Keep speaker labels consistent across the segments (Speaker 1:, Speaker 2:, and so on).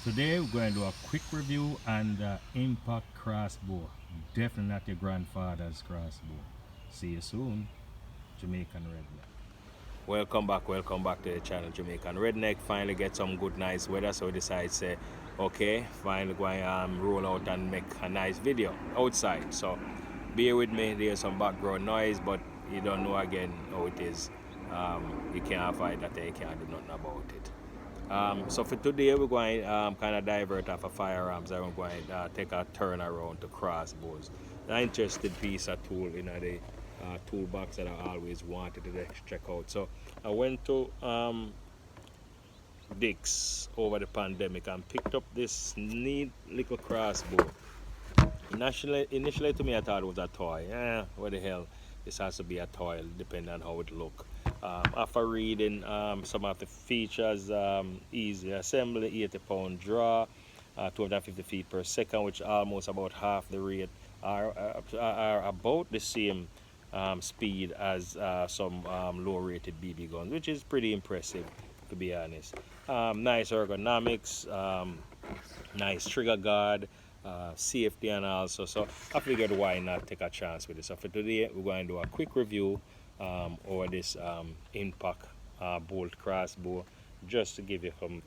Speaker 1: Today we're going to do a quick review on the Impact Crossbow. Definitely not your grandfather's crossbow. See you soon, Jamaican Redneck. Welcome back to the channel Jamaican Redneck. Finally get some good nice weather, so we decide say, okay, finally going to roll out and make a nice video outside. So bear with me, there's some background noise, but you don't know again how it is. You can't avoid that, you can't do nothing about it. So for today we're going kind of divert off of firearms and we're going to take a turn around to crossbows. An interesting piece of tool in the toolbox that I always wanted to check out. So I went to Dick's over the pandemic and picked up this neat little crossbow. Initially to me I thought it was a toy. What the hell? This has to be a toy depending on how it look. After reading some of the features, easy assembly, 80-pound draw, 250 feet per second, which almost about half the rate, are about the same speed as some low rated BB guns, which is pretty impressive to be honest. Nice ergonomics, nice trigger guard, safety and also, so I figured why not take a chance with this. So for today we're going to do a quick review over this Impact bolt crossbow, just to give you some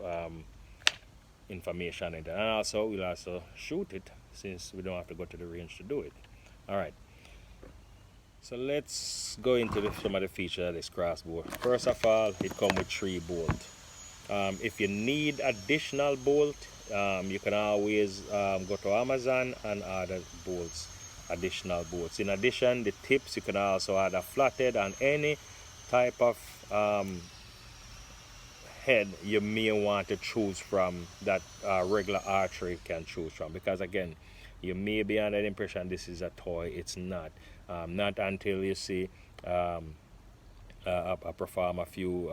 Speaker 1: information in it, and also we'll also shoot it since we don't have to go to the range to do it. All right, so let's go into some of the features of this crossbow. First of all, it comes with 3 bolts. If you need additional bolt, you can always go to Amazon and order bolts, additional bolts. In addition, the tips, you can also add a flathead and any type of head you may want to choose from that regular archery can choose from, because again, you may be under the impression this is a toy. It's not. Not until you see I perform a few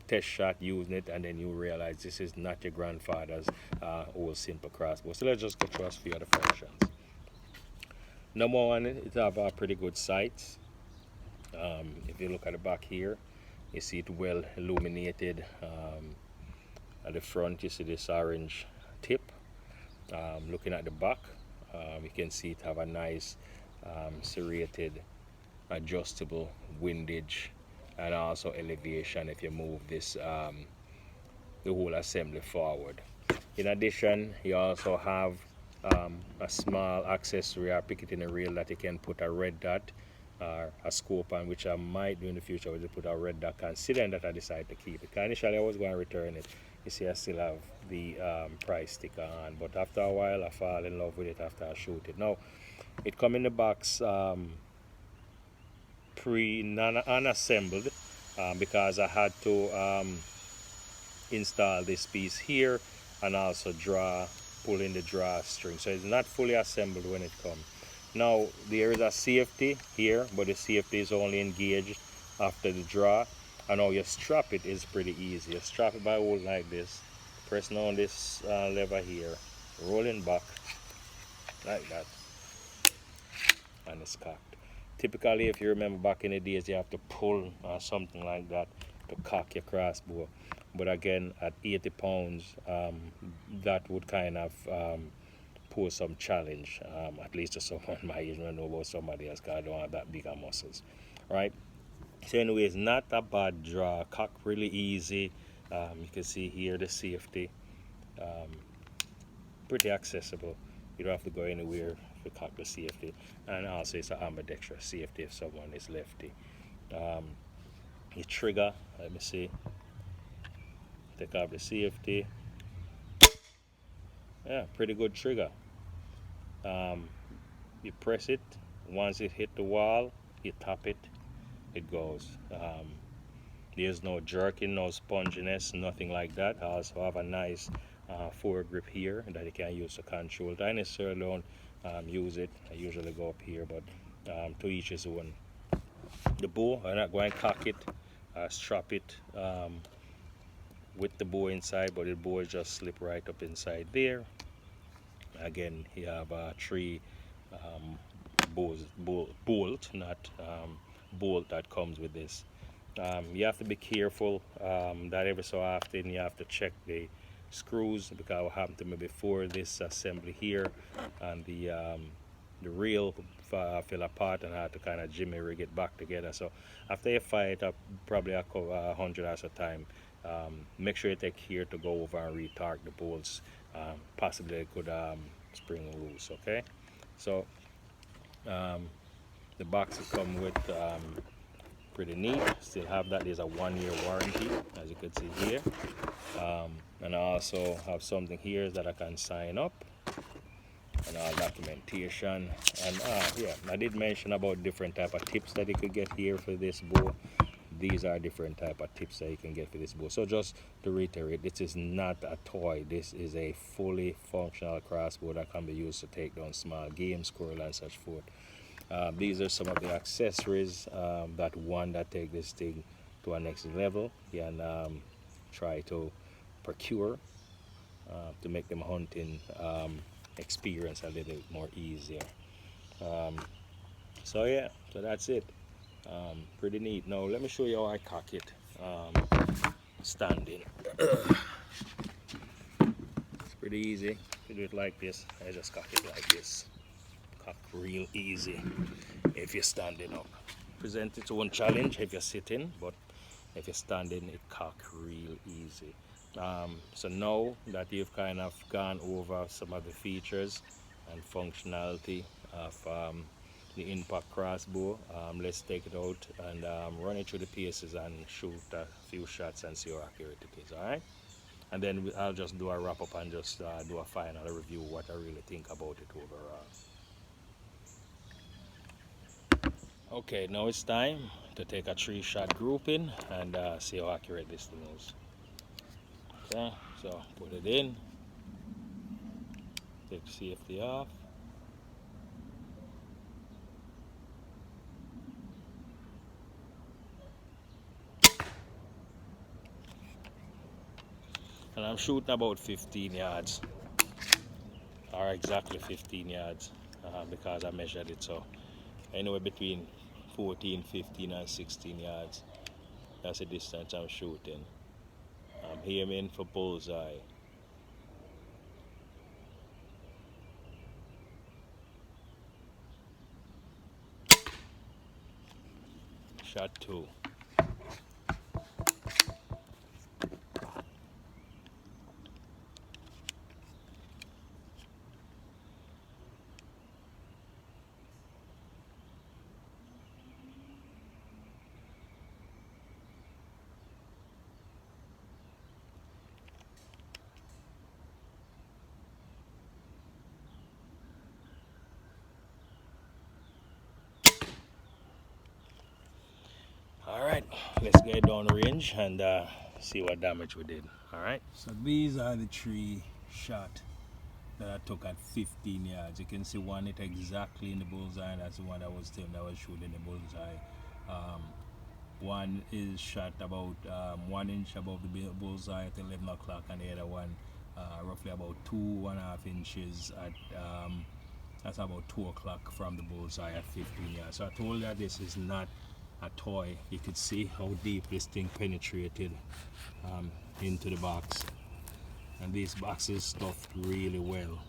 Speaker 1: test shots using it, and then you realize this is not your grandfather's old simple crossbow. So let's just go through a few other functions. Number one, it have a pretty good sight. If you look at the back here, you see it well illuminated. At the front, you see this orange tip. Looking at the back, you can see it have a nice serrated, adjustable windage, and also elevation if you move this the whole assembly forward. In addition, you also have a small accessory or picketing rail that you can put a red dot or a scope on, which I might do in the future, with put a red dot, considering that I decide to keep it. Initially I was going to return it. You see I still have the price sticker on, but after a while I fall in love with it after I shoot it. Now it come in the box unassembled, because I had to install this piece here and also pull in the drawstring, so it's not fully assembled when it comes. Now there is a safety here, but the safety is only engaged after the draw, and now you strap it is pretty easy. You strap it by holding like this, pressing on this lever here, rolling back like that, and it's cocked. Typically, if you remember back in the days, you have to pull something like that to cock your crossbow. But again, at 80 pounds, that would kind of pose some challenge, at least to someone my age. I don't know about somebody else, because I don't have that bigger muscles, right? So anyways, not a bad draw, cock really easy. You can see here the safety, pretty accessible. You don't have to go anywhere to cock the safety, and also it's an ambidextrous safety if someone is lefty. Your trigger, let me see, take off the safety. Yeah, pretty good trigger. You press it, once it hit the wall, you tap it, it goes. There's no jerking, no sponginess, nothing like that. I also have a nice foregrip here that you can use to control. I necessarily don't use it. I usually go up here, but to each his own. The bow, I'm not going to cock it, strap it with the bow inside, but the bow just slip right up inside there. Again, you have 3 bolt, not bolt, that comes with this. You have to be careful that every so often you have to check the screws, because what happened to me before, this assembly here and the reel fell apart, and I had to kind of jimmy rig it back together. So after you fight up probably a 100 hours of time, make sure you take care to go over and retorque the bolts. Possibly it could spring loose. Okay, so the box will come with pretty neat. Still have that. There's a 1-year warranty, as you can see here. And I also have something here that I can sign up, and all documentation. And yeah, I did mention about different type of tips that you could get here for this bow. These are different type of tips that you can get for this bow. So just to reiterate, this is not a toy. This is a fully functional crossbow that can be used to take down small game, squirrel, and such forth. These are some of the accessories that take this thing to a next level. You can try to procure to make them hunting experience a little bit more easier. So yeah, so that's it. Pretty neat. Now let me show you how I cock it standing. It's pretty easy to do it like this. I just cock it like this. Cock real easy if you're standing up. Present its own challenge if you're sitting, but if you're standing, it cock real easy. So now that you've kind of gone over some of the features and functionality of the impact crossbow, let's take it out and run it through the paces and shoot a few shots and see how accurate it is. All right, and then I'll just do a wrap up and just do a final review what I really think about it overall. Okay, now it's time to take a 3-shot grouping and see how accurate this thing is. Okay, so put it in, take safety off. And I'm shooting about 15 yards, or exactly 15 yards, because I measured it. So anywhere between 14, 15 and 16 yards. That's the distance I'm shooting. I'm aiming for bullseye. Shot 2. Alright, let's get down range and see what damage we did. Alright, so these are the 3 shots that I took at 15 yards. You can see one hit exactly in the bullseye. That's the one that was shooting the bullseye. One is shot about 1 inch above the bullseye at 11 o'clock, and the other one roughly about 2.5 inches at that's about 2 o'clock from the bullseye at 15 yards. So I told you that this is not a toy. You could see how deep this thing penetrated into the box, and these boxes stuffed really well,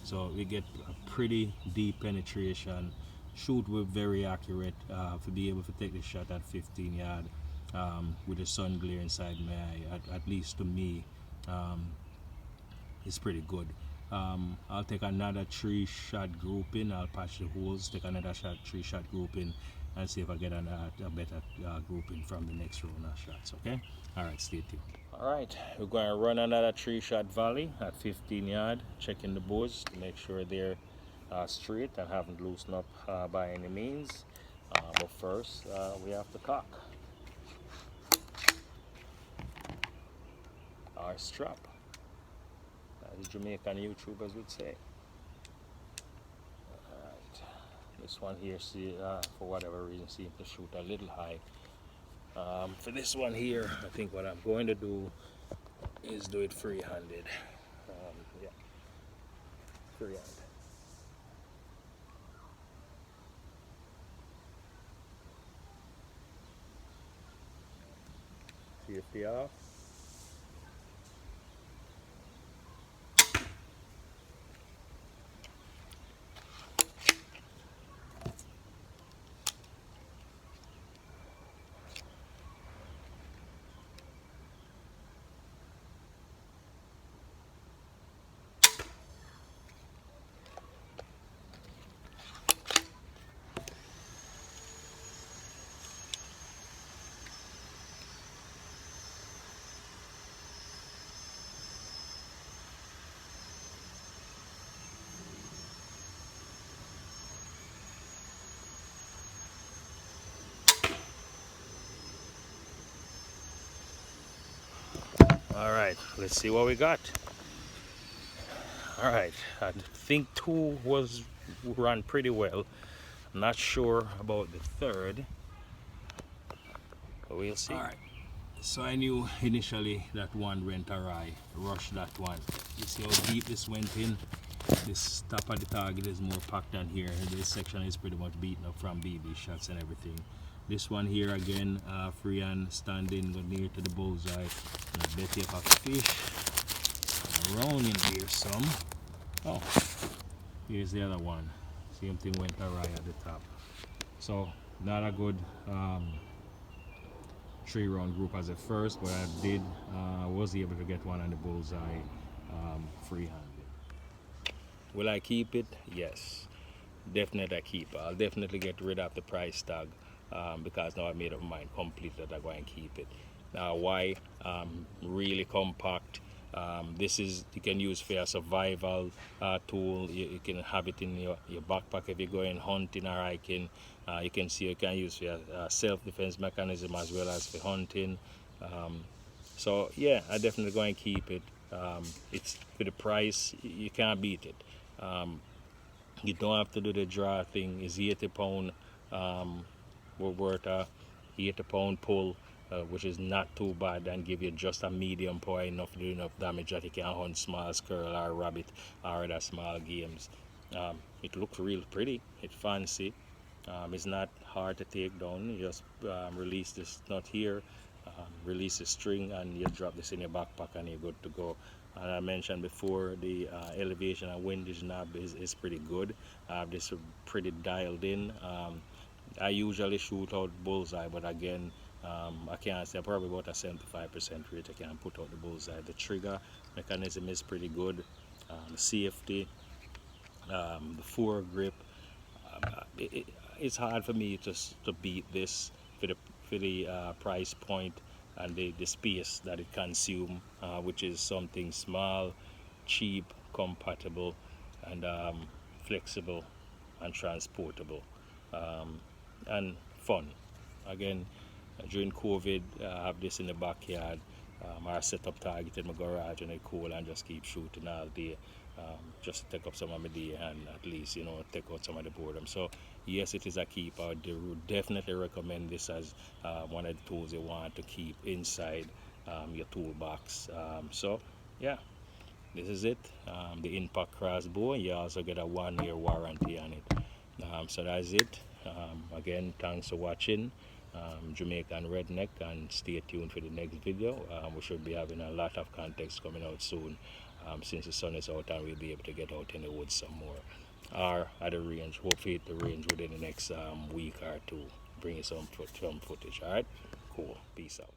Speaker 1: so we get a pretty deep penetration. Shoot with very accurate to be able to take the shot at 15 yard with the sun glare inside my eye. At least to me, it's pretty good. I'll take another 3-shot grouping. I'll patch the holes, take another 3-shot grouping, and see if I get a better grouping from the next round of shots. Okay, all right, stay tuned. All right, we're going to run another 3-shot volley at 15 yard, checking the bows to make sure they're straight and haven't loosened up by any means. But first, we have to cock our strap, as Jamaican YouTubers would say. Alright, this one here, see, for whatever reason, seems to shoot a little high. For this one here, I think what I'm going to do is do it free-handed. Yeah, free-hand. Safety off. All right, let's see what we got. All right, I think 2 was run pretty well. I'm not sure about the 3rd, but we'll see. All right, so I knew initially that 1 went awry. Rushed that one. You see how deep this went in? This top of the target is more packed than here. This section is pretty much beaten up from BB shots and everything. This one here again, free hand standing, go near to the bullseye. And I bet you if I fish around in here some. Oh, here's the other one. Same thing went awry at the top. So not a good 3-round group as a first, but I was able to get one on the bullseye free-handed. Will I keep it? Yes, definitely I keep it. I'll definitely get rid of the price tag because now I made up my mind completely that I'm going to keep it. Now why? Really compact. This is, you can use for a survival tool. You can have it in your backpack if you're going hunting or hiking. You can see you can use for a self-defense mechanism as well as for hunting. So yeah, I definitely going to keep it. It's for the price, you can't beat it. You don't have to do the draw thing. It's 80 pound. We're worth a 80 pound pull, which is not too bad, and give you just a medium power enough to do enough damage that you can hunt small squirrel or rabbit or other small games. It looks real pretty. It's fancy. It's not hard to take down. You just release this nut here, release the string, and you drop this in your backpack and you're good to go. And I mentioned before, the elevation and windage knob is pretty good. This is pretty dialed in. I usually shoot out bullseye, but again, I can't say, probably about a 75% rate I can put out the bullseye. The trigger mechanism is pretty good. The safety, the foregrip. It's hard for me to beat this for the price point and the space that it consumes, which is something small, cheap, compatible, and flexible and transportable, and fun. Again, during COVID, I have this in the backyard. I set up target in my garage and it's cool and just keep shooting all day. Just to take up some of my day and at least, take out some of the boredom. So yes, it is a keep. I would definitely recommend this as one of the tools you want to keep inside your toolbox. So yeah, this is it. The Impact Crossbow. You also get a 1-year warranty on it. So that's it. Again, thanks for watching. Jamaican Redneck, and stay tuned for the next video. We should be having a lot of context coming out soon, since the sun is out and we'll be able to get out in the woods some more, or at the range. Hopefully hit the range within the next week or 2, bring you some footage. All right, cool, peace out.